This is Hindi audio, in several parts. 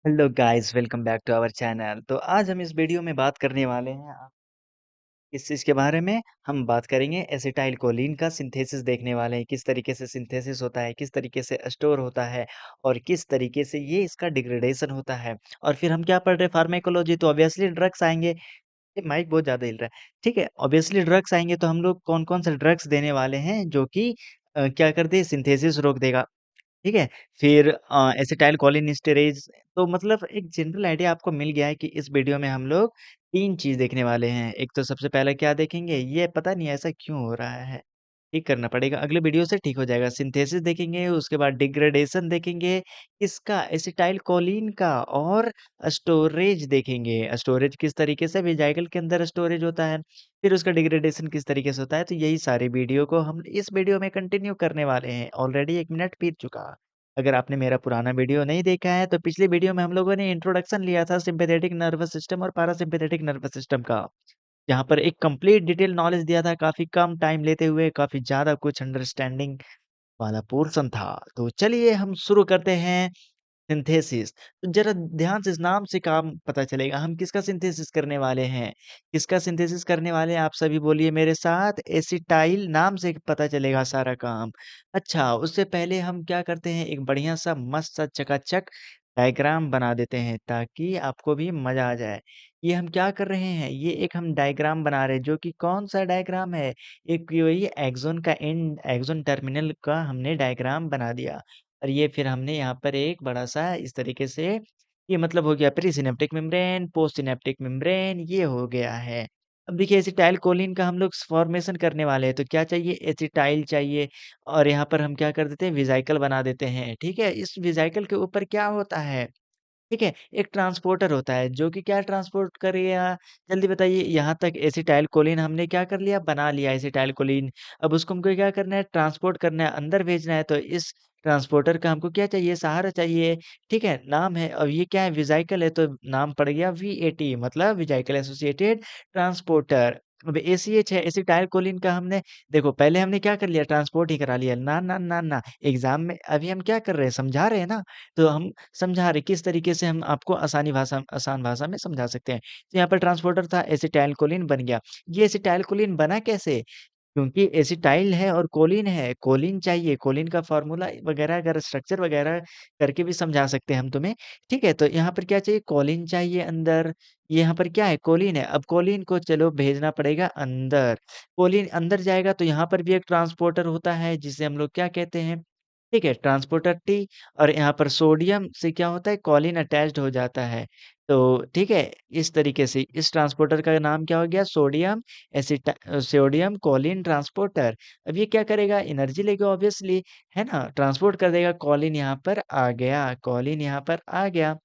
Hello guys, welcome back to our channel. तो आज हम इस वीडियो में बात करने वाले हैं किस चीज़ के बारे में। हम बात करेंगे एसिटाइल कोलिन का सिंथेसिस देखने वाले हैं, किस तरीके से सिंथेसिस होता है, किस तरीके से स्टोर होता है और किस तरीके से ये इसका डिग्रेडेशन होता है। और फिर हम क्या पढ़ रहे हैं, फार्माकोलॉजी, तो ऑब्वियसली ड्रग्स आएंगे। ये माइक बहुत ज़्यादा हिल रहा है। ठीक है, ऑब्वियसली ड्रग्स आएंगे तो हम लोग कौन कौन से ड्रग्स देने वाले हैं जो कि क्या करते हैं, सिंथेसिस रोक देगा। ठीक है? फिर एसिटाइलकोलिनेस्टेरेज़। तो मतलब एक जनरल आइडिया आपको मिल गया है कि इस वीडियो में हम लोग 3 चीज़ देखने वाले हैं। एक तो सबसे पहले क्या देखेंगे, ये पता नहीं ऐसा क्यों हो रहा है, ठीक करना पड़ेगा, अगले वीडियो से ठीक हो जाएगा। सिंथेसिस देखेंगे, उसके बाद डिग्रेडेशन देखेंगे, इसका एसिटाइलकोलिन का, और स्टोरेज देखेंगे। स्टोरेज किस तरीके से वेजाइकल के अंदर स्टोरेज होता है, फिर उसका डिग्रेडेशन किस तरीके से होता है। तो यही सारी वीडियो को हम इस वीडियो में कंटिन्यू करने वाले हैं। ऑलरेडी 1 मिनट बीत चुका। अगर आपने मेरा पुराना वीडियो नहीं देखा है, तो पिछली वीडियो में हम लोगों ने इंट्रोडक्शन लिया था सिम्पैथेटिक नर्वस सिस्टम और पैरासिम्पैथेटिक नर्वस सिस्टम का। जहाँ पर एक कंप्लीट डिटेल नॉलेज दिया था, काफ़ी कम टाइम लेते हुए काफ़ी ज़्यादा कुछ अंडरस्टैंडिंग वाला पोर्शन था। तो चलिए हम शुरू करते हैं सिंथेसिस। तो ज़रा ध्यान से इस नाम से काम पता चलेगा हम किसका सिंथेसिस करने वाले हैं। किसका सिंथेसिस करने वाले हैं, आप सभी बोलिए मेरे साथ, एसिटाइल नाम से पता चलेगा सारा काम। अच्छा, उससे पहले हम क्या करते हैं, एक बढ़िया-सा मस्त-सा चकाचक डायग्राम बना देते हैं ताकि आपको भी मज़ा आ जाए। ये हम क्या कर रहे हैं, ये एक हम डायग्राम बना रहे हैं जो कि कौन-सा डायग्राम है, एक वही एक्सॉन का एंड, एक्सॉन टर्मिनल का हमने डायग्राम बना दिया। और ये फिर हमने यहाँ पर एक बड़ा-सा इस तरीके से, ये मतलब हो गया pre synaptic membrane, post synaptic membrane, ये हो गया है। अब देखिए एसिटाइल कोलिन का हम लोग फॉर्मेशन करने वाले हैं, तो क्या चाहिए, एसिटाइल चाहिए। और यहाँ पर हम क्या कर देते हैं, वेसिकल बना देते हैं, ठीक है? इस वेसिकल के ऊपर क्या होता है, ठीक है? एक ट्रांसपोर्टर होता है जो कि क्या ट्रांसपोर्ट करेगा, जल्दी बताइए। यहाँ तक एसिटाइल कोलिन हमने क्या कर लिया, बना लिया एसिटाइल कोलिन। अब उसको हमको क्या करना है, ट्रांसपोर्ट करना है, अंदर भेजना है। तो इस ट्रांसपोर्टर का हमको क्या चाहिए, सहारा चाहिए, ठीक है? नाम है, अब ये क्या है, वेसिकल है, तो नाम पड़ गया वीएटी, मतलब वेसिकल एसोसिएटेड ट्रांसपोर्टर। अब एसीएच है, एसिटाइल कोलिन का हमने, देखो पहले हमने क्या कर लिया, ट्रांसपोर्ट ही करा लिया। ना, ना, ना, ना, एग्ज़ाम में अभी हम क्या कर रहे हैं, समझा रहे हैं ना। तो हम समझा रहे किस तरीके से हम आपको आसान भाषा में समझा सकते हैं। तो यहाँ पर ट्रांसपोर्टर था, एसिटाइलकोलिन बन गया। ये एसिटाइलकोलिन बना कैसे? क्योंकि एसिटाइल है और कोलिन है, कोलिन चाहिए, कोलिन का फ़ॉर्मूला वगैरह अगर स्ट्रक्चर वगैरह करके भी समझा सकते हैं हम तुम्हें, ठीक है? तो यहाँ पर क्या चाहिए, कोलिन चाहिए अंदर, ये यहाँ पर क्या है, कोलिन है। अब कोलिन को चलो भेजना पड़ेगा अंदर, कोलिन अंदर जाएगा तो यहाँ पर भी एक ट्रांसपोर्टर होता है जिसे हम लोग क्या कहते हैं, ठीक है, ट्रांसपोर्टर टी। और यहाँ पर सोडियम से क्या होता है, कोलिन अटैच्ड हो जाता है। तो ठीक है, इस तरीके से इस ट्रांसपोर्टर का नाम क्या हो गया, सोडियम कोलिन ट्रांसपोर्टर। अब ये क्या करेगा, एनर्जी लेगा ऑब्वियसली, है ना? ट्रांसपोर्ट कर देगा, कोलिन यहाँ पर आ गया, कोलिन यहाँ पर आ गया।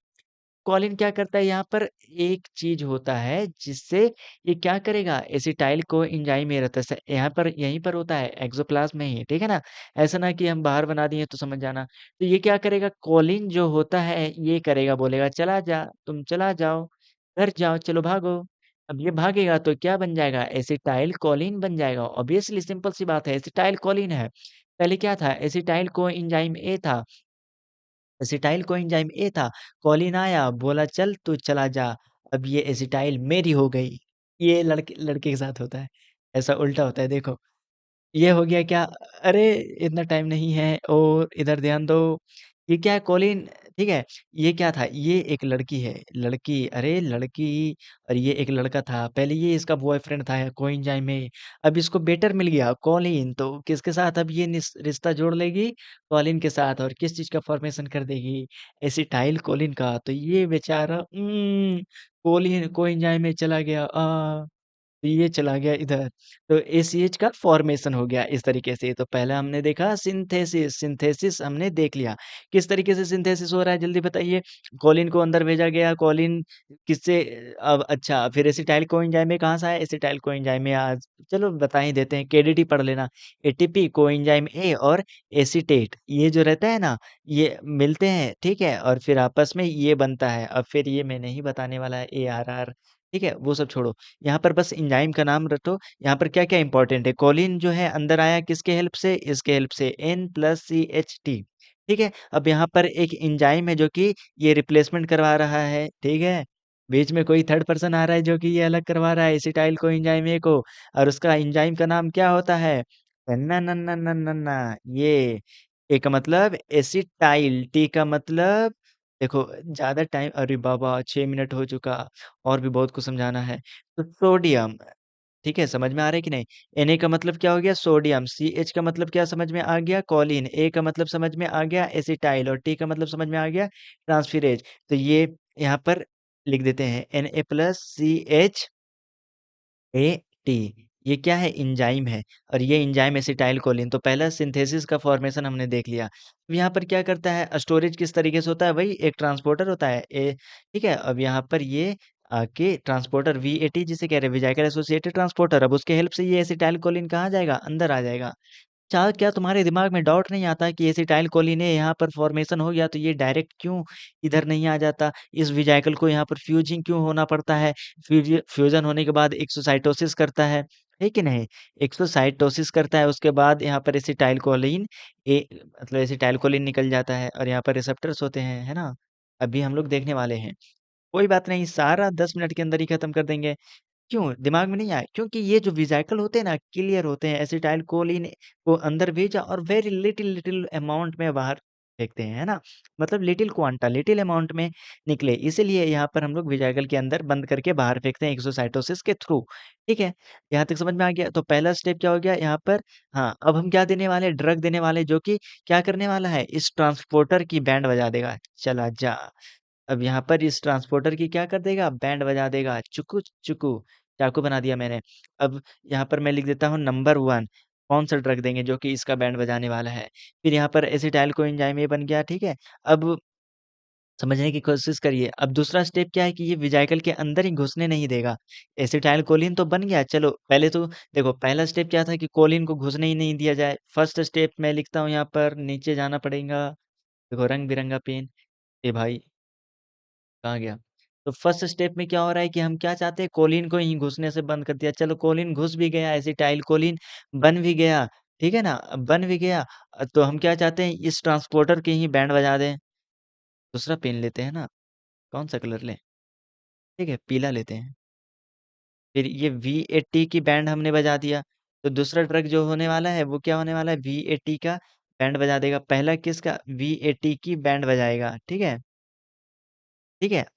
कोलिन क्या करता है, यहाँ पर एक चीज़ होता है जिससे ये क्या करेगा, एसिटाइल को एंजाइम ये रहता है यहाँ पर, यहीं पर होता है एक्सोप्लाज़्म में ही, ठीक है ना? ऐसा ना कि हम बाहर बना दिए तो समझ जाना। तो ये क्या करेगा, कोलिन जो होता है ये करेगा, बोलेगा चला जा, तुम चला जाओ, घर जाओ, चलो भागो। अब ये भागेगा तो क्या बन जाएगा, एसिटाइल कोलिन बन जाएगा। ऑब्वियसली सिंपल सी बात है, एसिटाइल कोलिन है। पहले क्या था, एसिटाइल को एंजाइम ए था, एसिटाइल कोएंजाइम ए था, कॉलिन आया, बोला चल तू चला जा, अब ये एसिटाइल मेरी हो गई। ये लड़के लड़के के साथ होता है, ऐसा उल्टा होता है देखो। ये हो गया क्या? अरे! इतना टाइम नहीं है और इधर ध्यान दो। ये क्या है, कॉलिन, ठीक है? ये क्या था? ये एक लड़की है, लड़की, अरे लड़की, और ये एक लड़का था। पहले ये इसका बॉयफ्रेंड था कोएंजाइम में, अब इसको बेटर मिल गया कॉलिन, तो किसके साथ अब ये रिश्ता जोड़ लेगी? कॉलिन के साथ, और किस चीज़ का फ़ॉर्मेशन कर देगी? एसिटाइल कोलिन का। तो ये बेचारा कोलिन कोएंजाइम में चला गया, ये चला गया इधर, तो एसीएच का फॉर्मेशन हो गया इस तरीके से। तो पहला हमने देखा सिंथेसिस, सिंथेसिस हमने देख लिया। किस तरीके से सिंथेसिस हो रहा है, जल्दी बताइए? कोलिन को अंदर भेजा गया, कोलिन किससे, अब अच्छा फिर एसिटाइल कोएंजाइम में कहाँ से आया? एसिटाइल कोएंजाइम में आज चलो बता ही देते हैं, केडीटी पढ़ लेना। एटीपी, कोएंजाइम ए और एसीटेट, ये जो रहता है ना, ये मिलते हैं, ठीक है? और फिर आपस में ये बनता है। अब फिर ये मैं नहीं बताने वाला है, एआरआर, ठीक है? वो सब छोड़ो। यहाँ पर बस एंजाइम का नाम रटो। यहाँ पर क्या-क्या इम्पोर्टेंट है, कोलिन जो है अंदर आया किसके हेल्प से? इसके हेल्प से, N+CH2, ठीक है? अब यहाँ पर एक एंजाइम है जो कि ये रिप्लेसमेंट करवा रहा है, ठीक है? बीच में कोई थर्ड पर्सन आ रहा है जो कि ये अलग करवा रहा है एसिटाइल को एंजाइम ए को और उसका एंजाइम का नाम क्या होता है? ना ना ना ना ना ना ये ए का मतलब एसिटाइल, टी का मतलब देखो ज़्यादा टाइम अरे बाबा 6 मिनट हो चुका और भी बहुत कुछ समझाना है। तो सोडियम ठीक है, समझ में आ रहा है कि नहीं? Na का मतलब क्या हो गया? सोडियम, CH का मतलब क्या समझ में आ गया? कॉलिन, A का मतलब समझ में आ गया? एसिटाइल और T का मतलब समझ में आ गया? ट्रांसफिरेज। तो ये यहाँ पर लिख देते हैं Na+CHAT ये क्या है? एंजाइम है और ये एंजाइम एसिटाइलकोलिन। तो पहला सिंथेसिस का फॉर्मेशन हमने देख लिया। अब यहाँ पर क्या करता है? स्टोरेज किस तरीके से होता है? वही एक ट्रांसपोर्टर होता है। ठीक है? अब यहाँ पर ये आके ट्रांसपोर्टर VAT जिसे कह रहे हैं वेहिकल एसोसिएटेड ट्रांसपोर्टर। अब उसके हेल्प से ये एसिटाइलकोलिन कहाँ जाएगा? अंदर आ जाएगा। क्या तुम्हारे दिमाग में डाउट नहीं आता कि एसिटाइल कोलिन ए यहाँ पर फॉर्मेशन हो गया तो ये डायरेक्ट क्यों इधर नहीं आ जाता? इस वेहिकल को यहाँ पर फ्यूजिंग क्यों होना पड़ता है? फ्यूजन होने के बाद एक्सोसाइटोसिस करता है कि नहीं? एक्सोसाइटोसिस करता है उसके बाद यहाँ पर एसिटाइल कोलिन ए मतलब एसिटाइल कोलिन निकल जाता है और यहाँ पर रिसेप्टर्स होते हैं, है ना? अभी हम लोग देखने वाले हैं। कोई बात नहीं, सारा 10 मिनट के अंदर ही खत्म कर देंगे। क्यों? दिमाग में नहीं आया? क्योंकि ये जो वेहिकल होते हैं ना क्लियर होते हैं, एसिटाइल कोलिन को अंदर भेजा और वेरी लिटिल लिटिल अमाउंट में बाहर फेंकते हैं, है ना? मतलब लिटिल अमाउंट में निकले, इसीलिए यहाँ पर हम लोग वेहिकल के अंदर बंद करके बाहर फेंकते हैं एक्सोसाइटोसिस के थ्रू, ठीक है? यहाँ तक समझ में आ गया? तो पहला स्टेप क्या हो गया यहाँ पर हाँ, अब हम क्या देने वाले हैं? ड्रग देने वाले हैं जो कि क्या करने वाला है? इस ट्रांसपोर्टर की बैंड बजा देगा, चला जा। अब यहाँ पर इस ट्रांसपोर्टर की क्या कर देगा? बैंड बजा देगा, चुकु चुकु, चाकू बना दिया मैंने। अब यहाँ पर मैं लिख देता हूँ नंबर 1 कौन-सा ड्रग देंगे जो कि इसका बैंड बजाने वाला है। फिर यहाँ पर एसिटाइल कोएंजाइम ए बन गया, ठीक है? अब समझने की कोशिश करिए। अब दूसरा स्टेप क्या है कि ये वेहिकल के अंदर ही घुसने नहीं देगा। एसिटाइल कोलिन तो बन गया, चलो पहले तो देखो पहला स्टेप क्या था कि कोलिन को घुसने ही नहीं दिया जाए। फर्स्ट स्टेप मैं लिखता हूँ यहाँ पर नीचे जाना पड़ेगा। देखो रंग-बिरंगा पेन, ए भाई कहाँ गया? तो फर्स्ट स्टेप में क्या हो रहा है कि हम क्या चाहते हैं कोलिन को ही घुसने से बंद कर दिया। चलो कोलिन घुस भी गया, एसिटाइल कोलिन बन भी गया, ठीक है ना? अब बन भी गया तो हम क्या चाहते हैं इस ट्रांसपोर्टर की ही बैंड बजा दें। दूसरा पेन लेते हैं ना, कौन-सा कलर लें? ठीक है, पीला लेते हैं। फिर ये V80 की बैंड हमने बजा दिया, तो दूसरा ट्रक जो होने वाला है वो क्या होने वाला है V80 का बैंड बजा देगा। पहला किसका? V80 की बैंड बजाएगा, ठीक है?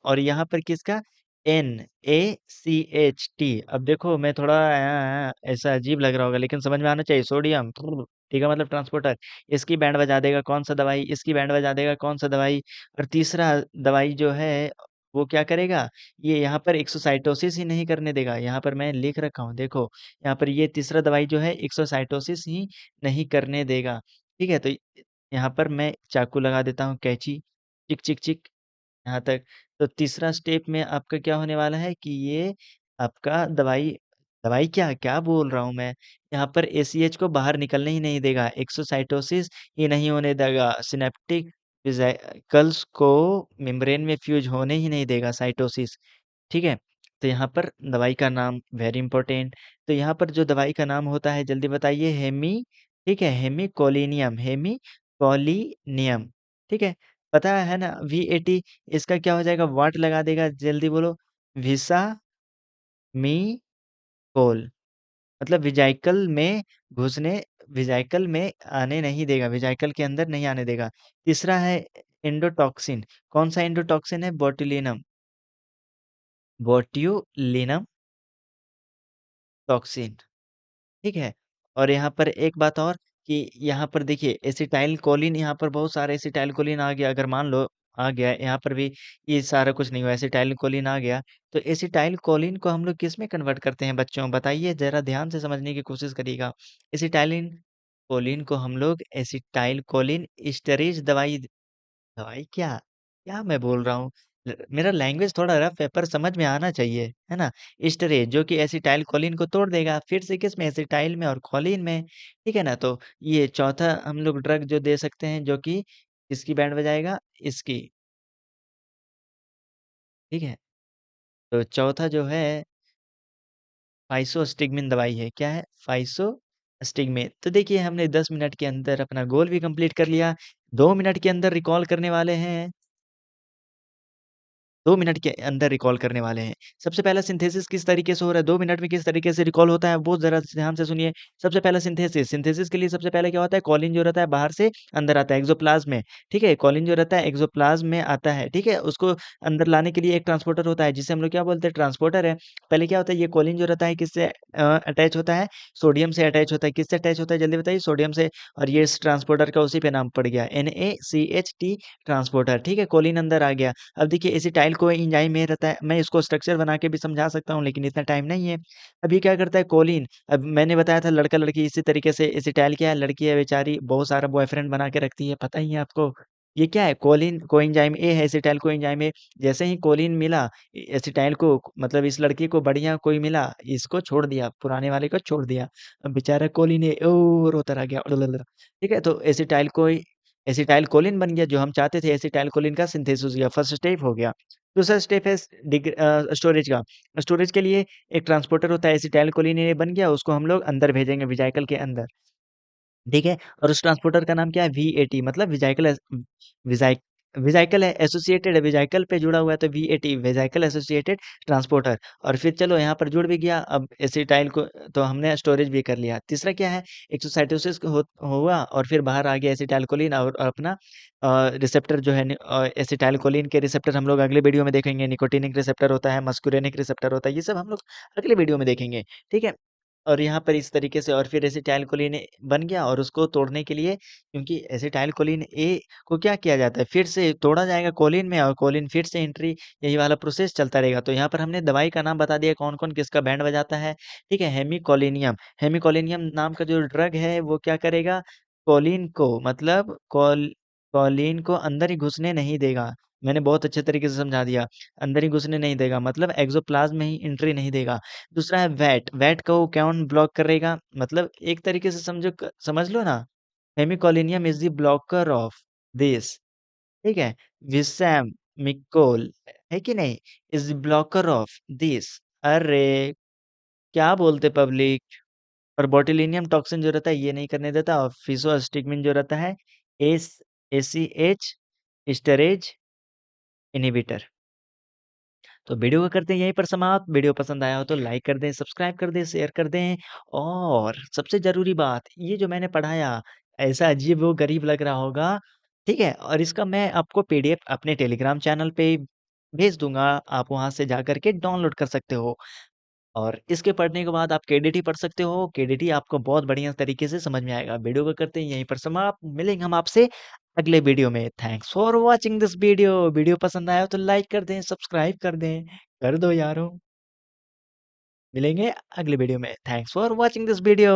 और यहाँ पर किसका? NaCH अब देखो मैं थोड़ा ऐसा अजीब लग रहा होगा लेकिन समझ में आना चाहिए सोडियम ठीक है मतलब ट्रांसपोर्टर इसकी बैंड बजा देगा कौन-सा दवाई, इसकी बैंड बजा देगा कौन-सा दवाई और तीसरा दवाई जो है वो क्या करेगा? ये यहाँ पर एक्सोसाइटोसिस ही नहीं करने देगा। यहाँ पर मैं लिख रखा हूँ देखो, यहाँ पर ये तीसरा दवाई जो है एक्सोसाइटोसिस ही नहीं करने देगा। ठीक है? तो यहाँ पर मैं चाकू लगा देता हूँ कैंची, चिक, चिक, चिक यहाँ तक। तो तीसरा स्टेप में आपका क्या होने वाला है कि ये आपका दवाई दवाई क्या क्या बोल रहा हूँ मैं? यहाँ पर एसीएच को बाहर निकलने ही नहीं देगा, एक्सोसाइटोसिस ये नहीं होने देगा, सिनेप्टिक वेसिकल्स को मेम्ब्रेन में फ्यूज़ होने ही नहीं देगा साइटोसिस, ठीक है? तो यहाँ पर दवाई का नाम वेरी इंपोर्टेंट तो यहाँ पर जो दवाई का नाम होता है जल्दी बताइए ठीक है? हेमिकोलिनियम, ठीक है? पता है ना V80 इसका क्या हो जाएगा व्हाट लगा देगा जल्दी बोलो विसामिकोल मतलब वेहिकल में आने नहीं देगा वेहिकल के अंदर नहीं आने देगा तीसरा है एंडोटॉक्सिन कौन सा एंडोटॉक्सिन है बोट्यूलिनम टॉक्सिन ठीक है? और यहाँ पर एक बात और कि यहाँ पर देखिए एसिटाइलकोलिन यहाँ पर बहुत सारे एसिटाइलकोलिन आ गया अगर मान लो आ गया यहाँ पर भी ये सारा कुछ नहीं हुआ एसिटाइलकोलिन आ गया तो एसिटाइलकोलिन को हम लोग किस में कन्वर्ट करते हैं बच्चों बताइए जरा ध्यान से समझने की कोशिश करिएगा एसिटाइलिन कोलिन को हम लोग एसिटाइलकोलिन स्टरेज दवाई दवाई क्या? क्या मैं बोल रहा हूँ? मेरा लैंग्वेज थोड़ा रफ़ है पर समझ में आना चाहिए, है ना? एस्टरेज जो कि एसिटाइल कोलिन को तोड़ देगा, फिर से किसमें एसिटाइल में और कोलिन में, ठीक है ना? तो ये चौथा हम लोग ड्रग जो दे सकते हैं जो कि किसकी बैंड बजाएगा? इसकी, ठीक है? तो चौथा जो है फाइसोस्टिग्मिन दवाई है, क्या है? फाइसोस्टिग्मिन। तो देखिए हमने 10 मिनट के अंदर अपना गोल भी कंप्लीट कर लिया। 2 मिनट के अंदर रिकॉल करने वाले हैं 2 मिनट के अंदर रिकॉल करने वाले हैं। सबसे पहला सिंथेसिस किस तरीके से हो रहा है, 2 मिनट में किस तरीके से रिकॉल होता है, वो ज़रा ध्यान से सुनिए। सबसे पहला सिंथेसिस, सिंथेसिस के लिए सबसे पहले क्या होता है, कॉलिन जो रहता है बाहर से अंदर आता है एक्सोप्लाज़्म में, ठीक है? कॉलिन जो रहता है एक्सोप्लाज़्म में आता है, ठीक है? उसको अंदर लाने के लिए एक ट्रांसपोर्टर होता है, जिसे हम लोग क्या बोलते हैं, ट्रांसपोर्टर है। पहले क्या होता है, ये कॉलिन जो रहता है किससे अटैच होता है, सोडियम से अटैच होता है। किससे अटैच होता है, जल्दी बताइए? सोडियम से। और ये इस ट्रांसपोर्टर का उसी पे नाम पड़ गया, NaCH ट्रांसपोर्टर, ठीक है? कॉलिन अंदर आ गया। अब देखिए एसिटाइल को एंजाइम में रहता है, मैं इसको स्ट्रक्चर बना के भी समझा सकता हूँ लेकिन इतना टाइम नहीं है। अब ये क्या करता है कोलिन, अब मैंने बताया था लड़का-लड़की इसी तरीके से एसिटाइल क्या है, लड़की है बेचारी बहुत सारा बॉयफ्रेंड बना के रखती है, पता ही है आपको। ये क्या है कोलिन कोएंजाइम ए है, एसिटाइल कोएंजाइम ए। जैसे ही कोलिन मिला एसिटाइल को मतलब इस लड़की को बढ़िया कोई मिला, इसको छोड़ दिया, पुराने वाले को छोड़ दिया। अब बेचारा कोलिन रोता रह गया। ठीक है? तो एसिटाइल कोलिन बन गया जो हम चाहते थे एसिटाइल कोलिन का सिंथेसिस हो गया, फर्स्ट स्टेप हो गया। दूसरा स्टेप है स्टोरेज का। स्टोरेज के लिए एक ट्रांसपोर्टर होता है एसिटाइल कोलिन ये बन गया उसको हम लोग अंदर भेजेंगे वेसिकल के अंदर। ठीक है? और उस ट्रांसपोर्टर का नाम क्या है वीएटी मतलब वेसाइक वेसिकल है एसोसिएटेड है वेसिकल पे जुड़ा हुआ है तो वीएटी वेसिकल एसोसिएटेड ट्रांसपोर्टर और फिर चलो यहाँ पर जुड़ भी गया अब एसिटाइल को तो हमने स्टोरेज भी कर लिया। तीसरा क्या है एक्सोसाइटोसिस हुआ और फिर बाहर आ गया एसिटाइलकोलिन और अपना रिसेप्टर जो है एसिटाइलकोलिन के रिसेप्टर हम लोग अगले वीडियो में देखेंगे निकोटिनिक रिसेप्टर होता है, मस्कुरेनिक रिसेप्टर होता है, ये सब हम लोग अगले वीडियो में देखेंगे। ठीक है? और यहाँ पर इस तरीके से और फिर एसिटाइलकोलिन बन गया और उसको तोड़ने के लिए क्योंकि एसिटाइलकोलिन ए को क्या किया जाता है फिर से तोड़ा जाएगा कोलिन में और कोलिन फिर से एंट्री यही वाला प्रोसेस चलता रहेगा। तो यहाँ पर हमने दवाई का नाम बता दिया कौन-कौन किसका बैंड बजाता है। ठीक है? हेमिकोलिनियम नाम का जो ड्रग है वो क्या करेगा कोलिन को मतलब कोलिन को अंदर ही घुसने नहीं देगा। मैंने बहुत अच्छे तरीके से समझा दिया। अंदर ही घुसने नहीं देगा मतलब एक्सोप्लाज्म में ही एंट्री नहीं देगा। दूसरा है वैट को कौन ब्लॉक करेगा? मतलब एक तरीके से समझ लो ना, hemicholinium is the blocker of this, ठीक है? विसैम मिकोल है कि नहीं? Is the blocker of this. अरे! क्या बोलते पब्लिक? और बोtulinum टॉक्सिन जो रहता है ये नहीं करने देता और फिज़ोस्टिगमिन जो रहता है एस एसीएच एस्टरेज इन्हिबिटर। तो वीडियो को करते हैं यहीं पर समाप्त। वीडियो पसंद आया हो तो लाइक कर दें, सब्सक्राइब कर दें, शेयर कर दें और सबसे ज़रूरी बात ये जो मैंने पढ़ाया ऐसा अजीब-ओ-गरीब लग रहा होगा, ठीक है? और इसका मैं आपको पीडीएफ अपने टेलीग्राम चैनल पे भेज दूँगा, आप वहाँ से जाकर के डाउनलोड कर सकते हो। और इसके पढ़ने के बाद आप केडीटी पढ़ सकते हो, केडीटी आपको बहुत बढ़िया तरीके से समझ में आएगा। वीडियो को करते हैं यहीं पर समाप्त, मिलेंगे हम आपसे अगले वीडियो में। Thanks for watching this video. Video पसंद आया हो तो लाइक कर दें, सब्सक्राइब कर दें, कर दो यारों। मिलेंगे अगले वीडियो में। Thanks for watching this video.